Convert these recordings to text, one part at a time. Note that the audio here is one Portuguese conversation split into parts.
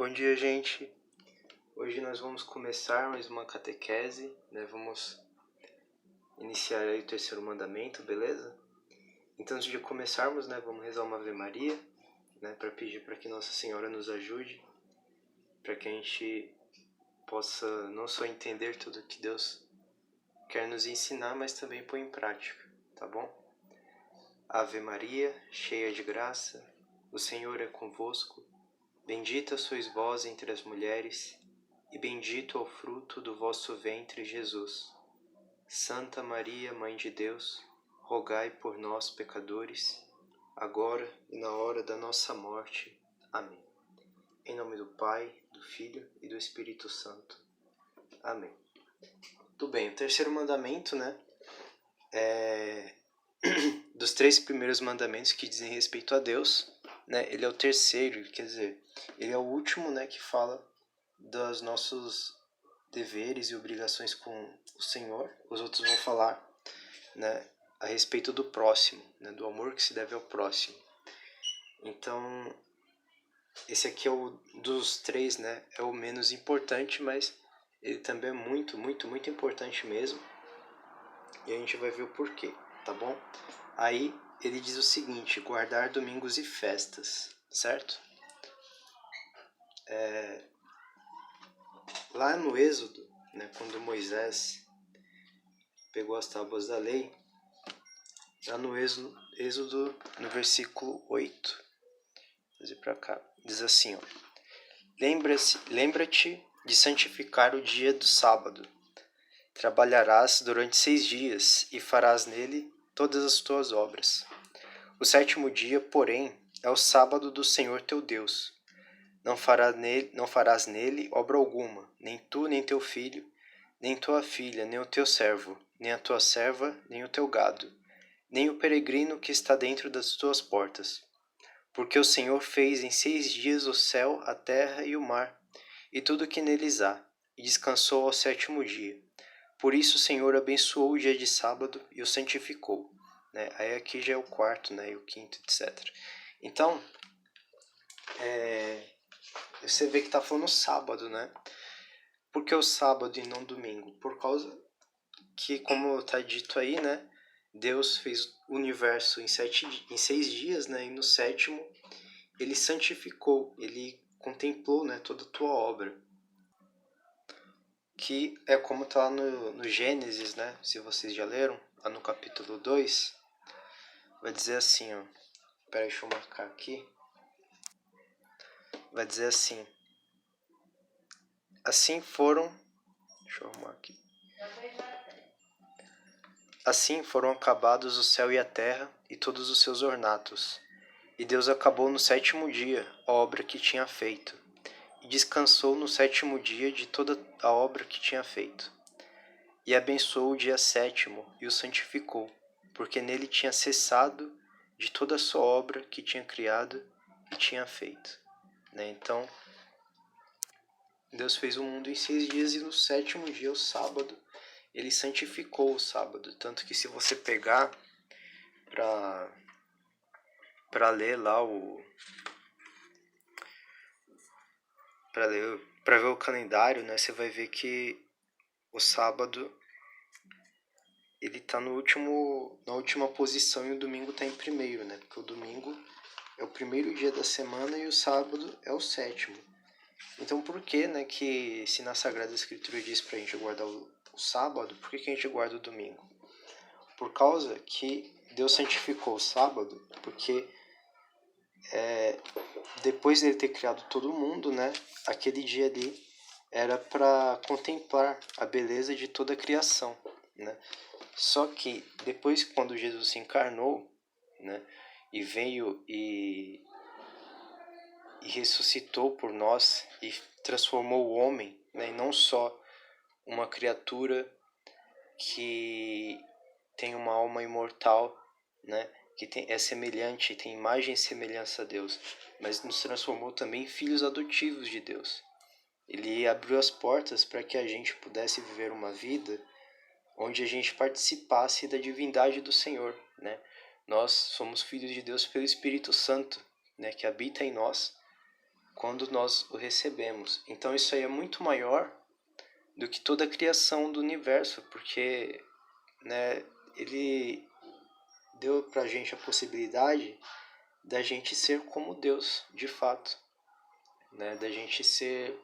Bom dia, gente. Hoje nós vamos começar mais uma catequese, né? Vamos iniciar aí o terceiro mandamento, beleza? Então, antes de começarmos, né, vamos rezar uma Ave Maria, né, para pedir para que Nossa Senhora nos ajude, para que a gente possa não só entender tudo que Deus quer nos ensinar, mas também pôr em prática, tá bom? Ave Maria, cheia de graça, o Senhor é convosco. Bendita sois vós entre as mulheres, e bendito é o fruto do vosso ventre, Jesus. Santa Maria, Mãe de Deus, rogai por nós, pecadores, agora e na hora da nossa morte. Amém. Em nome do Pai, do Filho e do Espírito Santo. Amém. Tudo bem, o terceiro mandamento, né, dos 3 primeiros mandamentos que dizem respeito a Deus, né, ele é o terceiro, quer dizer, ele é o último, né, que fala dos nossos deveres e obrigações com o Senhor. Os outros vão falar, né, a respeito do próximo, né, do amor que se deve ao próximo. Então, esse aqui é o dos 3, né, é o menos importante, mas ele também é muito, muito, muito importante mesmo. E a gente vai ver o porquê, tá bom? Aí ele diz o seguinte: guardar domingos e festas, certo? Lá no Êxodo, né, quando Moisés pegou as tábuas da lei, lá no Êxodo no versículo 8, vou dizer para cá, diz assim, ó: Lembra-te de santificar o dia do sábado. Trabalharás durante 6 dias e farás nele todas as tuas obras. O 7º dia, porém, é o sábado do Senhor teu Deus. Não farás nele obra alguma, nem tu, nem teu filho, nem tua filha, nem o teu servo, nem a tua serva, nem o teu gado, nem o peregrino que está dentro das tuas portas. Porque o Senhor fez em 6 dias o céu, a terra e o mar, e tudo que neles há, e descansou ao 7º dia. Por isso o Senhor abençoou o dia de sábado e o santificou. Né? Aí aqui já é o 4º, né? E o 5º, etc. Então, você vê que está falando sábado, né? Por que o sábado e não domingo? Por causa que, como está dito aí, né? Deus fez o universo em 6 dias, né? E no 7º ele santificou, ele contemplou, né, toda a tua obra. Que é como está lá no Gênesis, né? Se vocês já leram, lá no capítulo 2, vai dizer assim, ó. Peraí, deixa eu marcar aqui. Vai dizer assim: assim foram. Deixa eu arrumar aqui. Assim foram acabados o céu e a terra e todos os seus ornatos. E Deus acabou no 7º dia a obra que tinha feito, e descansou no 7º dia de toda a obra que tinha feito. E abençoou o dia 7º e o santificou, porque nele tinha cessado de toda a sua obra que tinha criado e tinha feito. Né? Então, Deus fez o mundo em 6 dias e no 7º dia, o sábado, ele santificou o sábado. Tanto que se você pegar para ler lá para ver o calendário, né, você vai ver que o sábado ele tá na última posição e o domingo tá em primeiro, né? Porque o domingo é o primeiro dia da semana e o sábado é o 7º. Então por que, né, que se na Sagrada Escritura diz pra gente guardar o sábado, por que a gente guarda o domingo? Por causa que Deus santificou o sábado, porque depois dele ter criado todo mundo, né, aquele dia ali era para contemplar a beleza de toda a criação, né? Só que depois, quando Jesus se encarnou, né, e veio e ressuscitou por nós e transformou o homem, né, e não só uma criatura que tem uma alma imortal, né, que é semelhante, tem imagem e semelhança a Deus, mas nos transformou também em filhos adotivos de Deus. Ele abriu as portas para que a gente pudesse viver uma vida onde a gente participasse da divindade do Senhor, né? Nós somos filhos de Deus pelo Espírito Santo, né, que habita em nós, quando nós o recebemos. Então isso aí é muito maior do que toda a criação do universo, porque, né, ele deu pra gente a possibilidade da gente ser como Deus, de fato, né, da gente ser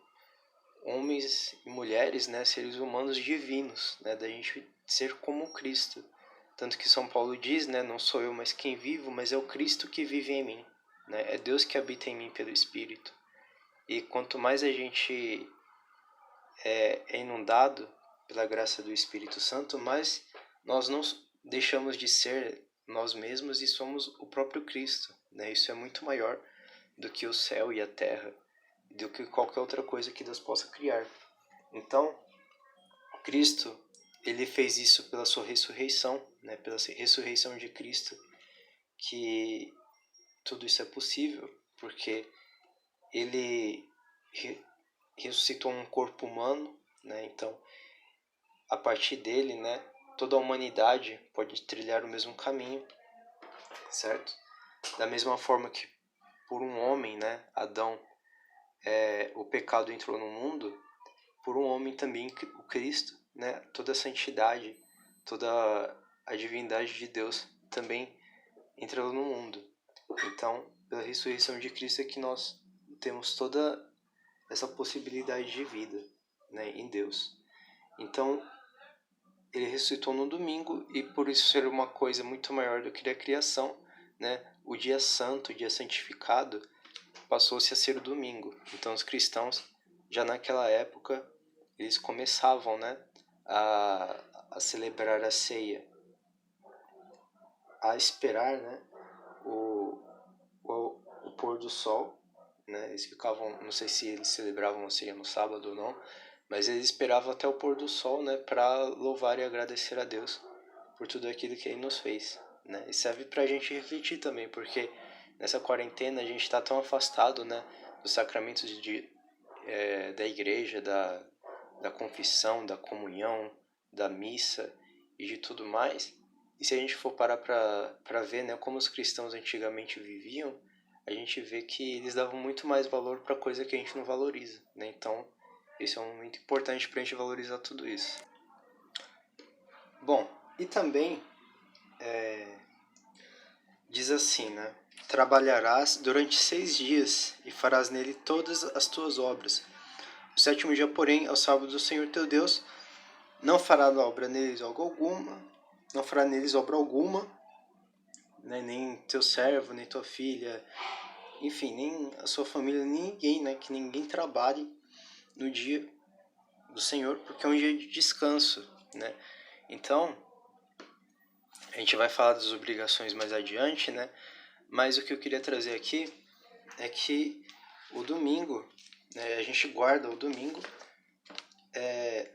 homens e mulheres, né, seres humanos divinos, né, da gente ser como Cristo. Tanto que São Paulo diz, né, não sou eu mais quem vivo, mas é o Cristo que vive em mim, né, é Deus que habita em mim pelo Espírito. E quanto mais a gente é inundado pela graça do Espírito Santo, mais nós não deixamos de ser nós mesmos e somos o próprio Cristo, né? Isso é muito maior do que o céu e a terra, do que qualquer outra coisa que Deus possa criar. Então, Cristo, ele fez isso pela sua ressurreição, né? Pela ressurreição de Cristo, que tudo isso é possível, porque ele ressuscitou um corpo humano, né? Então, a partir dele, né, toda a humanidade pode trilhar o mesmo caminho, certo? Da mesma forma que por um homem, né, Adão, o pecado entrou no mundo, por um homem também, o Cristo, né, toda a santidade, toda a divindade de Deus também entrou no mundo. Então, pela ressurreição de Cristo é que nós temos toda essa possibilidade de vida, né, em Deus. Então, ele ressuscitou no domingo e por isso ser uma coisa muito maior do que a criação, né? O dia santo, o dia santificado, passou-se a ser o domingo. Então os cristãos, já naquela época, eles começavam, né, a celebrar a ceia, a esperar, né, o, o pôr do sol, né? Eles ficavam, não sei se eles celebravam a ceia no sábado ou não, mas eles esperavam até o pôr do sol, né, para louvar e agradecer a Deus por tudo aquilo que Ele nos fez, né? E serve para a gente refletir também, porque nessa quarentena a gente está tão afastado, né, dos sacramentos da igreja, da confissão, da comunhão, da missa e de tudo mais. E se a gente for parar para ver, né, como os cristãos antigamente viviam, a gente vê que eles davam muito mais valor para coisa que a gente não valoriza, né? Então, isso é muito importante para a gente valorizar tudo isso. Bom, e também diz assim, né? Trabalharás durante 6 dias e farás nele todas as tuas obras. O sétimo dia, porém, é o sábado do Senhor teu Deus. Não fará obra neles alguma, não fará neles obra alguma, né? Nem teu servo, nem tua filha, enfim, nem a sua família, ninguém, né? Que ninguém trabalhe no dia do Senhor, porque é um dia de descanso, né? Então, a gente vai falar das obrigações mais adiante, né? Mas o que eu queria trazer aqui é que o domingo, né, a gente guarda o domingo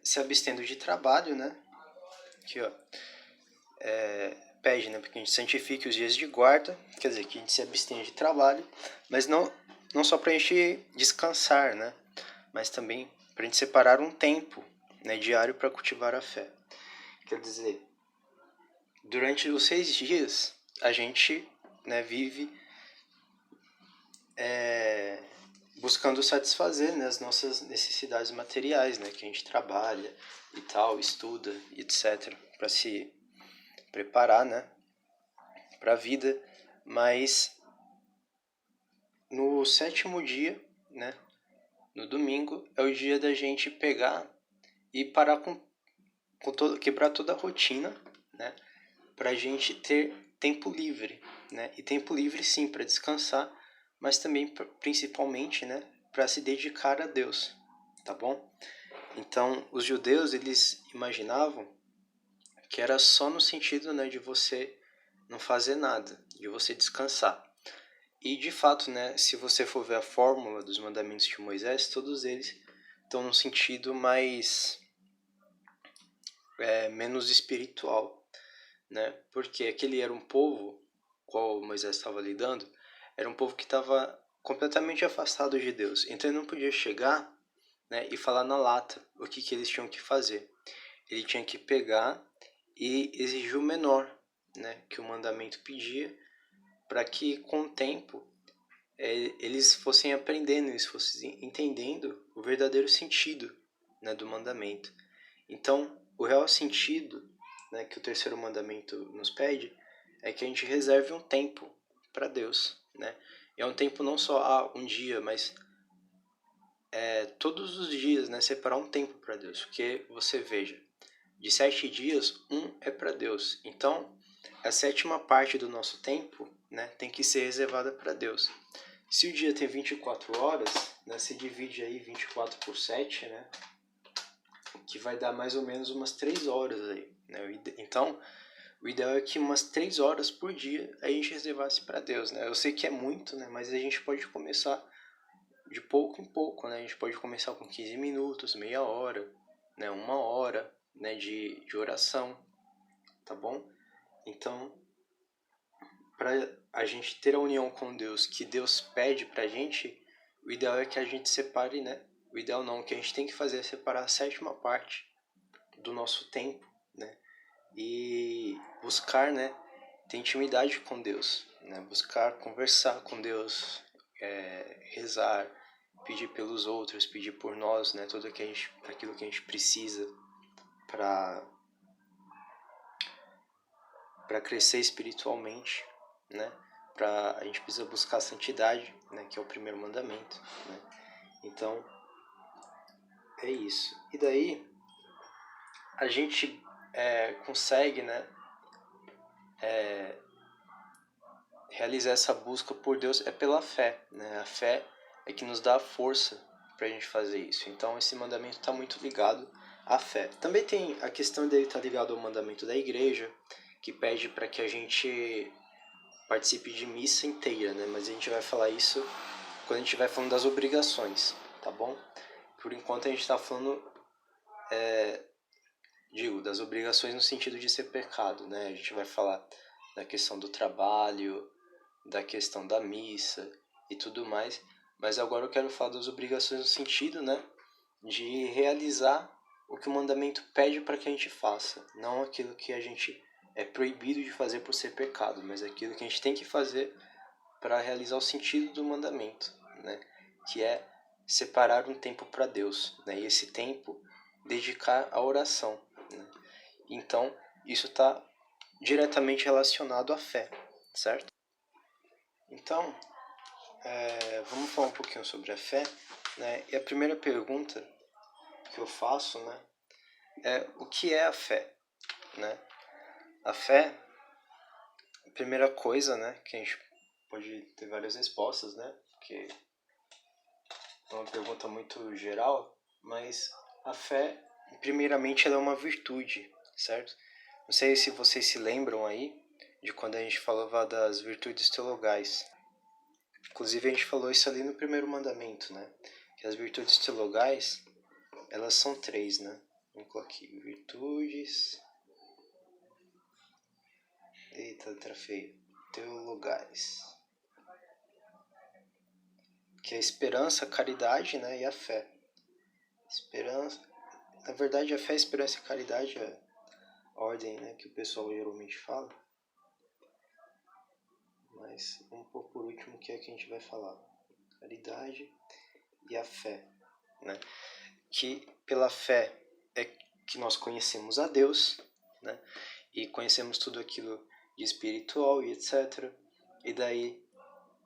se abstendo de trabalho, né? Aqui, ó. Pede, né, porque a gente santifique os dias de guarda, quer dizer, que a gente se abstenha de trabalho, mas não só para a gente descansar, né? Mas também para a gente separar um tempo, né, diário para cultivar a fé. Quer dizer, durante os 6 dias, a gente, né, vive buscando satisfazer, né, as nossas necessidades materiais, né, que a gente trabalha e tal, estuda, etc, para se preparar, né, para a vida. Mas no sétimo dia, né, no domingo, é o dia da gente pegar e parar quebrar toda a rotina, né, para a gente ter tempo livre, né, e tempo livre sim para descansar, mas também principalmente, né, para se dedicar a Deus, tá bom? Então, os judeus, eles imaginavam que era só no sentido, né, de você não fazer nada, de você descansar. E, de fato, né, se você for ver a fórmula dos mandamentos de Moisés, todos eles estão num sentido mais menos espiritual, né? Porque aquele era um povo, qual Moisés estava lidando, era um povo que estava completamente afastado de Deus. Então ele não podia chegar, né, e falar na lata o que eles tinham que fazer. Ele tinha que pegar e exigir o menor, né, que o mandamento pedia, para que com o tempo eles fossem aprendendo, eles fossem entendendo o verdadeiro sentido, né, do mandamento. Então, o real sentido, né, que o terceiro mandamento nos pede é que a gente reserve um tempo para Deus, né? E é um tempo não só um dia, mas todos os dias, né, separar um tempo para Deus. Porque você veja, de 7 dias, um é para Deus. Então, a sétima parte do nosso tempo, né, tem que ser reservada para Deus. Se o dia tem 24 horas, né, se divide aí 24 por 7, né, que vai dar mais ou menos umas 3 horas aí, né? Então, o ideal é que umas 3 horas por dia a gente reservasse para Deus, né? Eu sei que é muito, né, mas a gente pode começar de pouco em pouco, né? A gente pode começar com 15 minutos, meia hora, né, uma hora, né, de oração, tá bom? Então, para a gente ter a união com Deus, que Deus pede pra gente, o ideal é que a gente separe, né? O ideal não, o que a gente tem que fazer é separar a sétima parte do nosso tempo, né? E buscar, né, ter intimidade com Deus, né? Buscar conversar com Deus, rezar, pedir pelos outros, pedir por nós, né? Tudo aquilo que a gente precisa para crescer espiritualmente, né? A gente precisa buscar a santidade, né? Que é o primeiro mandamento, né? Então, é isso. E daí, a gente consegue, né? Realizar essa busca por Deus pela fé, né? A fé é que nos dá a força para a gente fazer isso. Então, esse mandamento está muito ligado à fé. Também tem a questão dele estar ligado ao mandamento da igreja, que pede para que a gente participe de missa inteira, né? Mas a gente vai falar isso quando a gente vai falando das obrigações, tá bom? Por enquanto a gente está falando, das obrigações no sentido de ser pecado, né? A gente vai falar da questão do trabalho, da questão da missa e tudo mais, mas agora eu quero falar das obrigações no sentido, né, de realizar o que o mandamento pede para que a gente faça, não aquilo que a gente é proibido de fazer por ser pecado, mas aquilo que a gente tem que fazer para realizar o sentido do mandamento, né, que é separar um tempo para Deus, né, e esse tempo dedicar à oração, né? Então, isso está diretamente relacionado à fé, certo? Então, vamos falar um pouquinho sobre a fé, né? E a primeira pergunta que eu faço, né, é o que é a fé, né? A fé, a primeira coisa, né, que a gente pode ter várias respostas, né? Porque é uma pergunta muito geral, mas a fé, primeiramente, ela é uma virtude, certo? Não sei se vocês se lembram aí de quando a gente falava das virtudes teologais. Inclusive, a gente falou isso ali no primeiro mandamento, né? Que as virtudes teologais, elas são 3, né? Vamos colocar aqui, virtudes... Eita, letra feia. Teologais. Que é a esperança, a caridade, né? E a fé. Esperança... Na verdade, a fé, a esperança e a caridade é a ordem, né, que o pessoal geralmente fala. Mas vamos pôr por último, que é que a gente vai falar. Caridade e a fé, né? Que pela fé é que nós conhecemos a Deus, né? E conhecemos tudo aquilo de espiritual e etc. E daí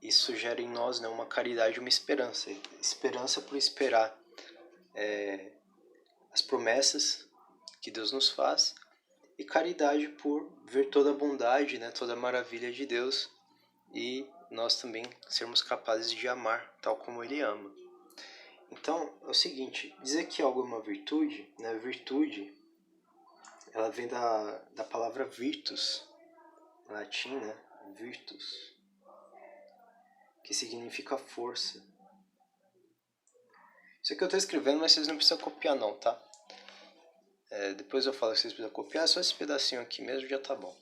isso gera em nós, né, uma caridade, uma esperança. Esperança por esperar as promessas que Deus nos faz, e caridade por ver toda a bondade, né, toda a maravilha de Deus, e nós também sermos capazes de amar tal como Ele ama. Então, é o seguinte, dizer que algo é uma virtude, né, virtude, ela vem da palavra virtus, em latim, né, virtus, que significa força. Isso aqui eu estou escrevendo, mas vocês não precisam copiar não, tá? Depois eu falo que vocês precisam copiar, só esse pedacinho aqui mesmo já tá bom.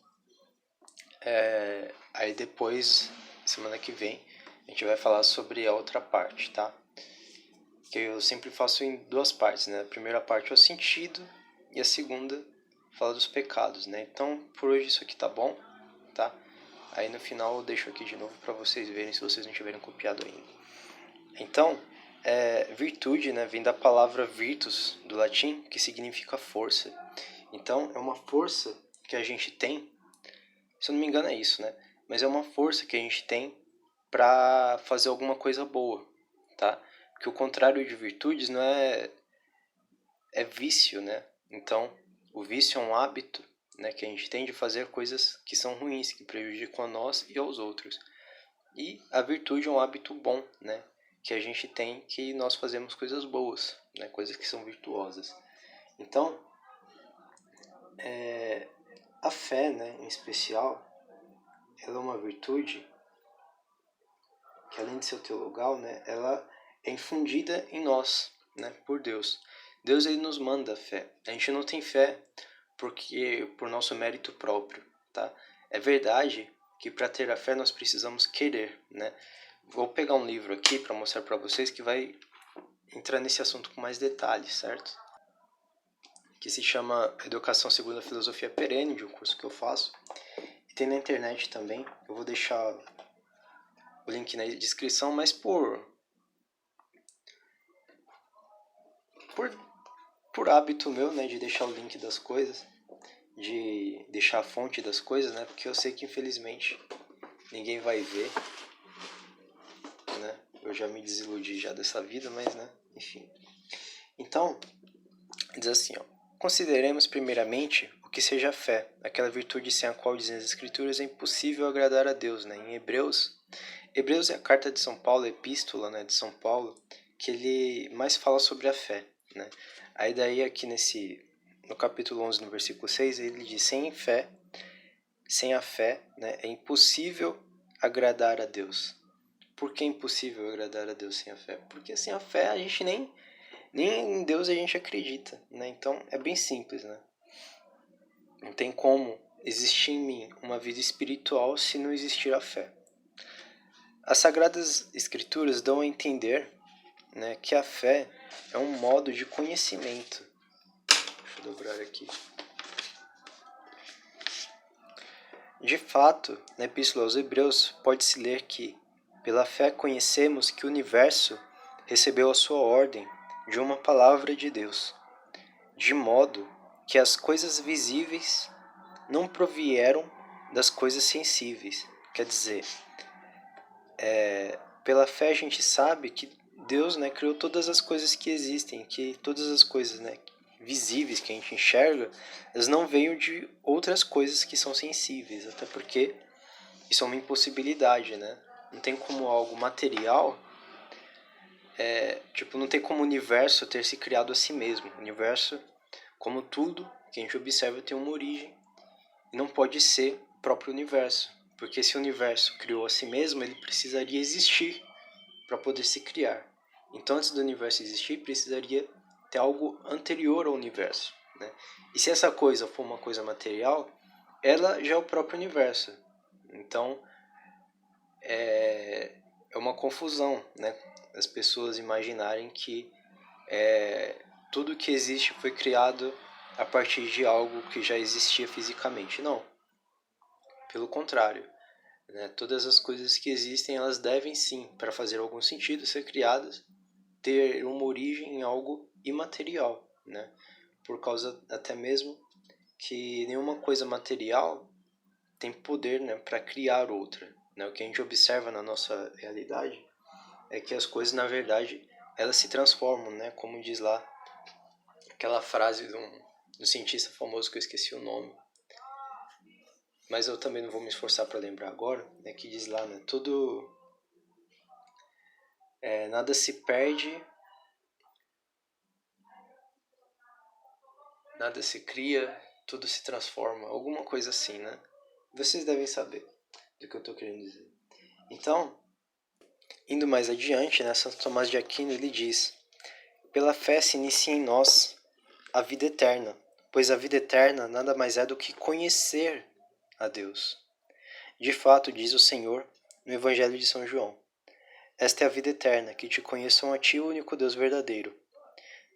Aí depois, semana que vem, a gente vai falar sobre a outra parte, tá? Que eu sempre faço em 2 partes, né? A primeira parte é o sentido e a segunda fala dos pecados, né? Então, por hoje isso aqui tá bom, tá? Aí no final eu deixo aqui de novo para vocês verem se vocês não tiverem copiado ainda. Então, virtude, né, vem da palavra virtus, do latim, que significa força. Então, é uma força que a gente tem, se eu não me engano é isso, né? Mas é uma força que a gente tem para fazer alguma coisa boa, tá? Porque o contrário de virtudes não é vício, né? Então, o vício é um hábito, né, que a gente tem de fazer coisas que são ruins, que prejudicam a nós e aos outros. E a virtude é um hábito bom, né, que a gente tem, que nós fazemos coisas boas, né, coisas que são virtuosas. Então, a fé, né, em especial, ela é uma virtude que, além de ser teologal, né, ela é infundida em nós, né, por Deus. Deus, ele nos manda a fé. A gente não tem fé por nosso mérito próprio, tá? É verdade que para ter a fé nós precisamos querer, né? Vou pegar um livro aqui para mostrar para vocês que vai entrar nesse assunto com mais detalhes, certo? Que se chama Educação segundo a Filosofia Perene, de um curso que eu faço. E tem na internet também. Eu vou deixar o link na descrição, mas por hábito meu, né, de deixar o link das coisas, de deixar a fonte das coisas, né, porque eu sei que infelizmente ninguém vai ver, né, eu já me desiludi já dessa vida, mas, né, enfim. Então, diz assim, ó, consideremos primeiramente o que seja a fé, aquela virtude sem a qual, dizem as Escrituras, é impossível agradar a Deus, né, em Hebreus é a carta de São Paulo, a epístola, né, de São Paulo, que ele mais fala sobre a fé, né. Aí daí aqui no capítulo 11, no versículo 6, ele diz, sem a fé, né, é impossível agradar a Deus. Por que é impossível agradar a Deus sem a fé? Porque sem a fé a gente nem em Deus a gente acredita, né? Então é bem simples, né? Não tem como existir em mim uma vida espiritual se não existir a fé. As Sagradas Escrituras dão a entender, né, que a fé é um modo de conhecimento. Deixa eu dobrar aqui. De fato, na Epístola aos Hebreus, pode-se ler que, pela fé conhecemos que o universo recebeu a sua ordem de uma palavra de Deus, de modo que as coisas visíveis não provieram das coisas sensíveis. Quer dizer, pela fé a gente sabe que Deus, né, criou todas as coisas que existem, que todas as coisas, né, visíveis que a gente enxerga, elas não veio de outras coisas que são sensíveis, até porque isso é uma impossibilidade, né? Não tem como algo material, não tem como o universo ter se criado a si mesmo. O universo, como tudo que a gente observa, tem uma origem e não pode ser o próprio universo, porque se o universo criou a si mesmo, ele precisaria existir para poder se criar. Então, antes do universo existir, precisaria ter algo anterior ao universo, né? E se essa coisa for uma coisa material, ela já é o próprio universo. Então, é uma confusão, né? As pessoas imaginarem que tudo que existe foi criado a partir de algo que já existia fisicamente. Não. Pelo contrário, né? Todas as coisas que existem, elas devem sim, para fazer algum sentido, ser criadas, ter uma origem em algo imaterial, né? Por causa até mesmo que nenhuma coisa material tem poder, né, para criar outra, né? O que a gente observa na nossa realidade é que as coisas, na verdade, elas se transformam, né? Como diz lá aquela frase de um cientista famoso que eu esqueci o nome, mas eu também não vou me esforçar para lembrar agora, né? Que diz lá, né? Tudo, nada se perde, nada se cria, tudo se transforma, alguma coisa assim, né? Vocês devem saber do que eu estou querendo dizer. Então, indo mais adiante, né, Santo Tomás de Aquino ele diz: pela fé se inicia em nós a vida eterna, pois a vida eterna nada mais é do que conhecer a Deus. De fato, diz o Senhor no Evangelho de São João: esta é a vida eterna, que te conheçam a ti, o único Deus verdadeiro.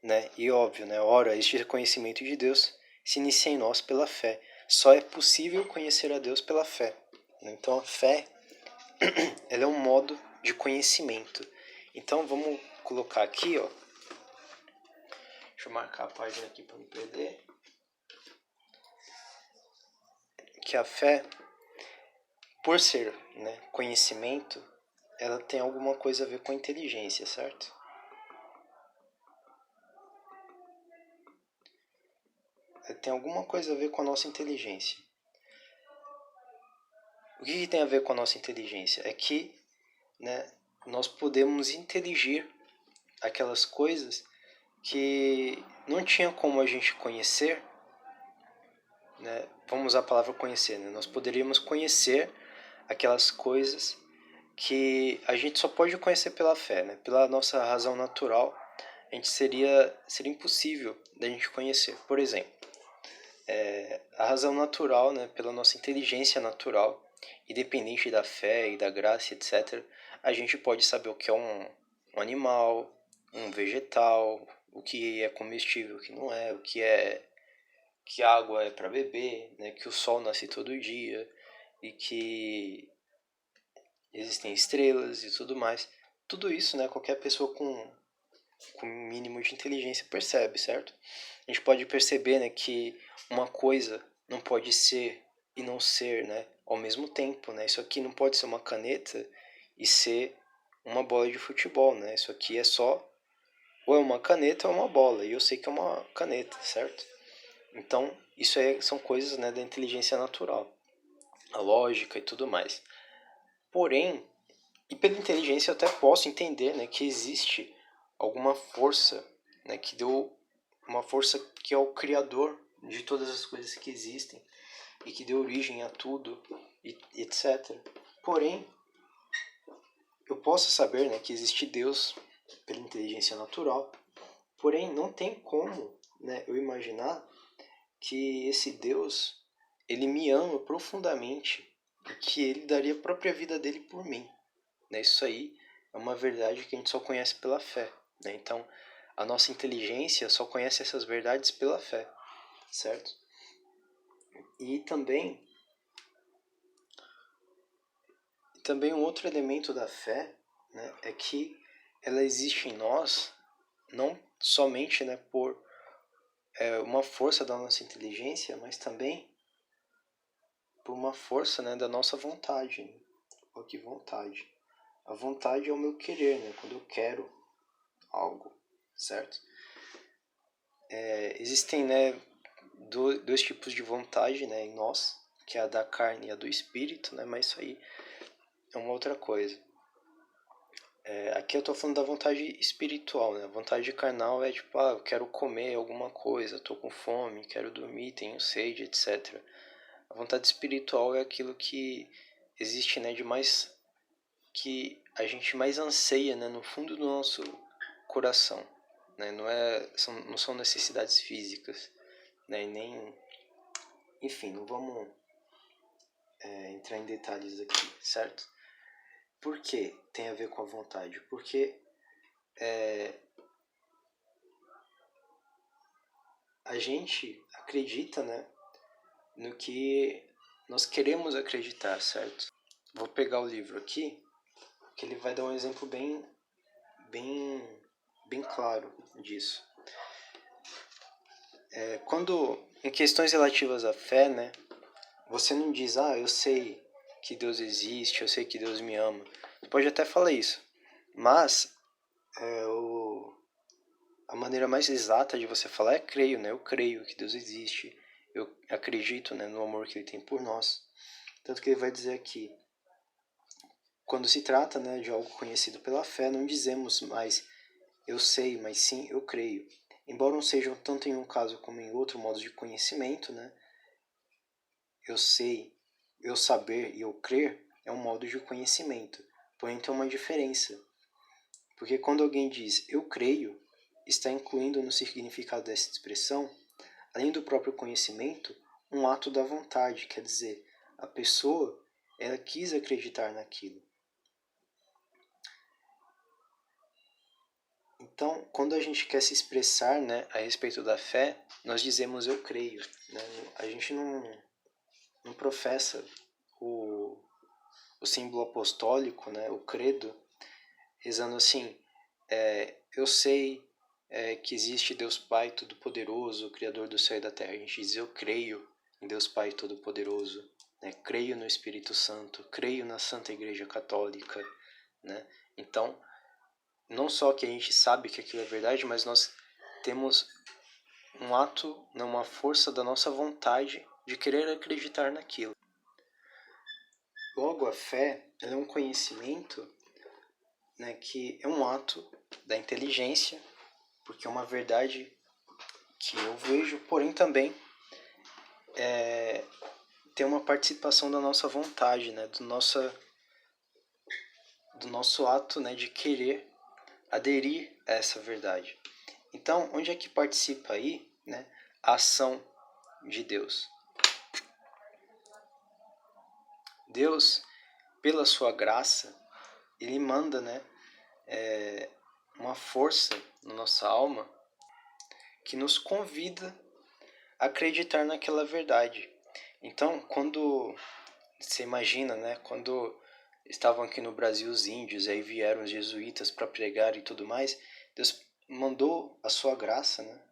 Né? E óbvio, né? Ora, este conhecimento de Deus se inicia em nós pela fé. Só é possível conhecer a Deus pela fé. Então a fé, ela é um modo de conhecimento. Então vamos colocar aqui, ó. Deixa eu marcar a página aqui para não perder. Que a fé, por ser, né, conhecimento, ela tem alguma coisa a ver com a inteligência, certo? Ela tem alguma coisa a ver com a nossa inteligência. O que tem a ver com a nossa inteligência? É que, né, nós podemos inteligir aquelas coisas que não tinha como a gente conhecer, né? Vamos usar a palavra conhecer, né? Nós poderíamos conhecer aquelas coisas que a gente só pode conhecer pela fé, né? Pela nossa razão natural, a gente seria impossível da gente conhecer. Por exemplo, a razão natural, né? Pela nossa inteligência natural, independente da fé e da graça, etc., a gente pode saber o que é um animal, um vegetal, o que é comestível, o que não é, o que a água é para beber, né? Que o sol nasce todo dia e que existem estrelas e tudo mais. Tudo isso, né? Qualquer pessoa com um mínimo de inteligência percebe, certo? A gente pode perceber, né, que uma coisa não pode ser e não ser, né, ao mesmo tempo, né? Isso aqui não pode ser uma caneta e ser uma bola de futebol, né? Isso aqui é só ou é uma caneta ou é uma bola, e eu sei que é uma caneta, certo? Então, isso são coisas, né, da inteligência natural, a lógica e tudo mais. Porém, e pela inteligência eu até posso entender, né, que existe alguma força, né, que deu uma força que é o criador de todas as coisas que existem e que deu origem a tudo, e etc. Porém, eu posso saber, né, que existe Deus pela inteligência natural. Porém, não tem como, né, eu imaginar que esse Deus, ele me ama profundamente e que ele daria a própria vida dele por mim. Né? Isso aí é uma verdade que a gente só conhece pela fé. Né? Então, a nossa inteligência só conhece essas verdades pela fé, certo? E também um outro elemento da fé, né, é que ela existe em nós não somente, né, por uma força da nossa inteligência, mas também por uma força, né, da nossa vontade. Né? Olha que vontade. A vontade é o meu querer, né? Quando eu quero algo, certo? Existem, né, dois tipos de vontade, né, em nós, que é a da carne e a do espírito, né? Mas isso aí é uma outra coisa. Aqui eu tô falando da vontade espiritual, né? A vontade carnal é tipo, eu quero comer alguma coisa, tô com fome, quero dormir, tenho sede, etc. A vontade espiritual é aquilo que existe, né, de mais que a gente mais anseia, né, no fundo do nosso coração, né? Não são necessidades físicas, né? E nem, enfim, não vamos entrar em detalhes aqui, certo? Por que tem a ver com a vontade? Porque a gente acredita, né, no que nós queremos acreditar, certo? Vou pegar o livro aqui, que ele vai dar um exemplo bem, bem claro disso. Quando, em questões relativas à fé, né, você não diz, eu sei que Deus existe, eu sei que Deus me ama. Você pode até falar isso, mas a maneira mais exata de você falar é creio, né? Eu creio que Deus existe, eu acredito, né, no amor que Ele tem por nós. Tanto que ele vai dizer aqui, quando se trata, né, de algo conhecido pela fé, não dizemos mais eu sei, mas sim eu creio. Embora não sejam tanto em um caso como em outro modo de conhecimento, né, eu sei, eu saber e eu crer é um modo de conhecimento. Porém, tem uma diferença. Porque quando alguém diz eu creio, está incluindo no significado dessa expressão, além do próprio conhecimento, um ato da vontade, quer dizer, a pessoa ela quis acreditar naquilo. Então, quando a gente quer se expressar, né, a respeito da fé, nós dizemos eu creio. Né? A gente não professa o símbolo apostólico, né, o credo, rezando assim: eu sei que existe Deus Pai Todo-Poderoso, Criador do céu e da terra. A gente diz: eu creio em Deus Pai Todo-Poderoso, né? Creio no Espírito Santo, creio na Santa Igreja Católica, né? Então, não só que a gente sabe que aquilo é verdade, mas nós temos um ato, uma força da nossa vontade de querer acreditar naquilo. Logo, a fé é um conhecimento, né, que é um ato da inteligência, porque é uma verdade que eu vejo, porém também tem uma participação da nossa vontade, né, do nosso ato, né, de querer aderir a essa verdade. Então, onde é que participa aí, né, a ação de Deus? Deus, pela sua graça, ele manda, né, uma força na nossa alma que nos convida a acreditar naquela verdade. Então, quando você imagina, né, quando estavam aqui no Brasil os índios, aí vieram os jesuítas para pregar e tudo mais, Deus mandou a sua graça, né?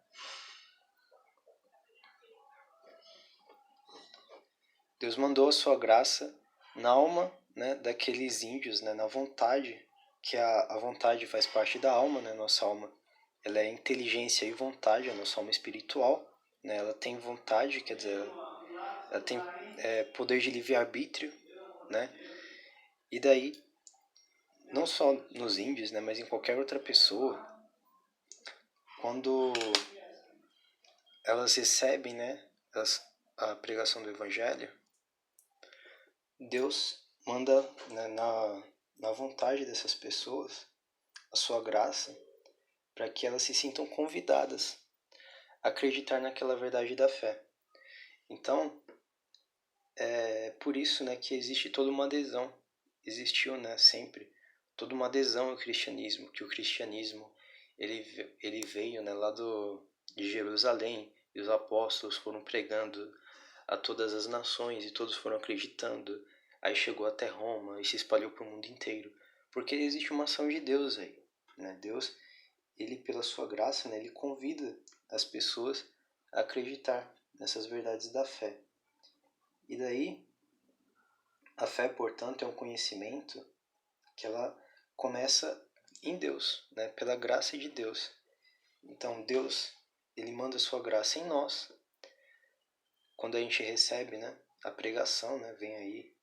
Deus mandou a sua graça na alma, né, daqueles índios, né, na vontade, que a vontade faz parte da alma, né, nossa alma, ela é inteligência e vontade, a nossa alma espiritual, né, ela tem vontade, quer dizer, ela tem poder de livre-arbítrio, né, e daí, não só nos índios, né, mas em qualquer outra pessoa, quando elas recebem, né, a pregação do Evangelho, Deus manda, né, na vontade dessas pessoas a sua graça para que elas se sintam convidadas a acreditar naquela verdade da fé. Então, é por isso, né, que existe toda uma adesão, existiu, né, sempre toda uma adesão ao cristianismo, que o cristianismo ele veio, né, lá de Jerusalém, e os apóstolos foram pregando a todas as nações e todos foram acreditando. Aí chegou até Roma e se espalhou para o mundo inteiro, porque existe uma ação de Deus aí, né? Deus, ele pela sua graça, né, ele convida as pessoas a acreditar nessas verdades da fé. E daí, a fé, portanto, é um conhecimento que ela começa em Deus, né, pela graça de Deus. Então, Deus, ele manda a sua graça em nós. Quando a gente recebe, né, a pregação, né, vem aí.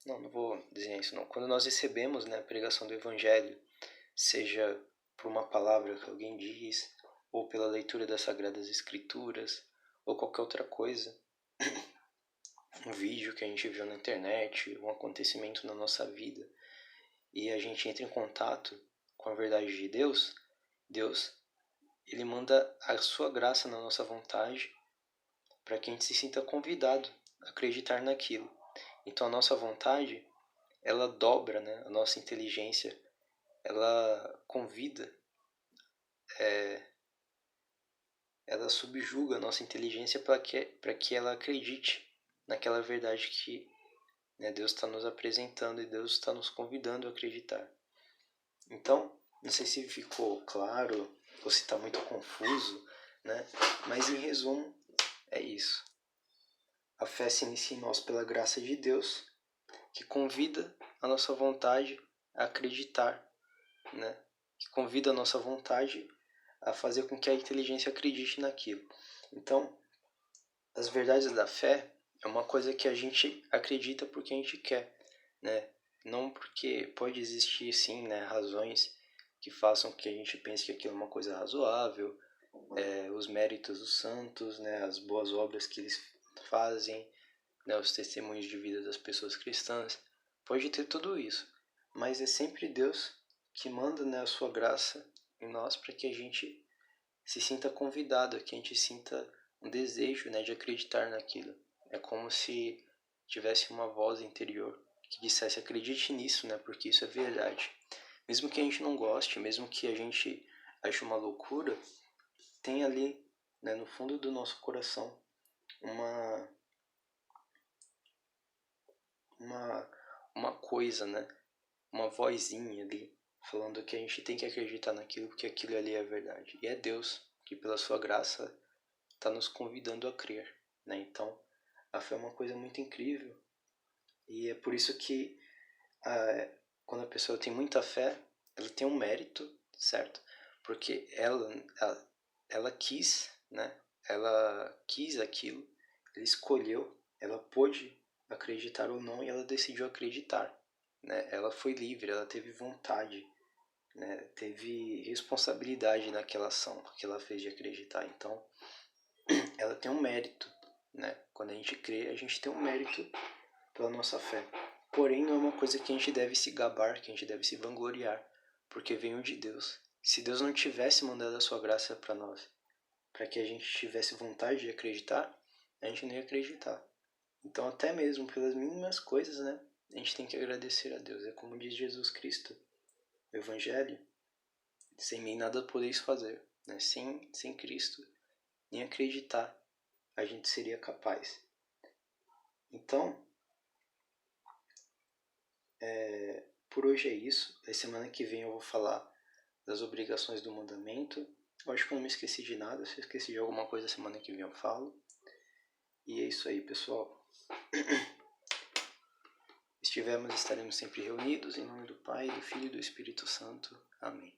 Não vou desenhar isso não. Quando nós recebemos, né, a pregação do Evangelho, seja por uma palavra que alguém diz, ou pela leitura das Sagradas Escrituras, ou qualquer outra coisa, um vídeo que a gente viu na internet, um acontecimento na nossa vida, e a gente entra em contato com a verdade de Deus, Deus, ele manda a sua graça na nossa vontade para que a gente se sinta convidado a acreditar naquilo. Então a nossa vontade, ela dobra, né, a nossa inteligência, ela convida, ela subjuga a nossa inteligência para que ela acredite naquela verdade que, né, Deus está nos apresentando e Deus está nos convidando a acreditar. Então, não sei se ficou claro ou se está muito confuso, né? Mas em resumo, é isso. A fé se inicia em nós pela graça de Deus, que convida a nossa vontade a acreditar, né? Que convida a nossa vontade a fazer com que a inteligência acredite naquilo. Então, as verdades da fé é uma coisa que a gente acredita porque a gente quer, né? Não porque pode existir, sim, né, razões que façam que a gente pense que aquilo é uma coisa razoável, os méritos dos santos, né, as boas obras que eles fazem, né, os testemunhos de vida das pessoas cristãs. Pode ter tudo isso, mas é sempre Deus que manda, né, a sua graça em nós para que a gente se sinta convidado, que a gente sinta um desejo, né, de acreditar naquilo. É como se tivesse uma voz interior que dissesse: acredite nisso, né, porque isso é verdade. Mesmo que a gente não goste, mesmo que a gente ache uma loucura, tem ali, né, no fundo do nosso coração uma uma coisa, né? Uma vozinha ali, falando que a gente tem que acreditar naquilo, porque aquilo ali é verdade. E é Deus que, pela sua graça, está nos convidando a crer, né? Então, a fé é uma coisa muito incrível. E é por isso que, quando a pessoa tem muita fé, ela tem um mérito, certo? Porque ela quis, né? Ela quis aquilo, ela escolheu, ela pôde acreditar ou não e ela decidiu acreditar, né? Ela foi livre, ela teve vontade, né? Teve responsabilidade naquela ação que ela fez de acreditar. Então, ela tem um mérito, né? Quando a gente crê, a gente tem um mérito pela nossa fé. Porém, não é uma coisa que a gente deve se gabar, que a gente deve se vangloriar, porque veio de Deus. Se Deus não tivesse mandado a sua graça para nós, para que a gente tivesse vontade de acreditar, a gente não ia acreditar. Então, até mesmo pelas mínimas coisas, né, a gente tem que agradecer a Deus. É como diz Jesus Cristo no Evangelho: sem mim nada podeis fazer, né? Sem Cristo, nem acreditar a gente seria capaz. Então, por hoje é isso. Na semana que vem eu vou falar das obrigações do mandamento. Eu acho que eu não me esqueci de nada. Se eu esqueci de alguma coisa, semana que vem eu falo. E é isso aí, pessoal. Estaremos sempre reunidos em nome do Pai, do Filho e do Espírito Santo. Amém.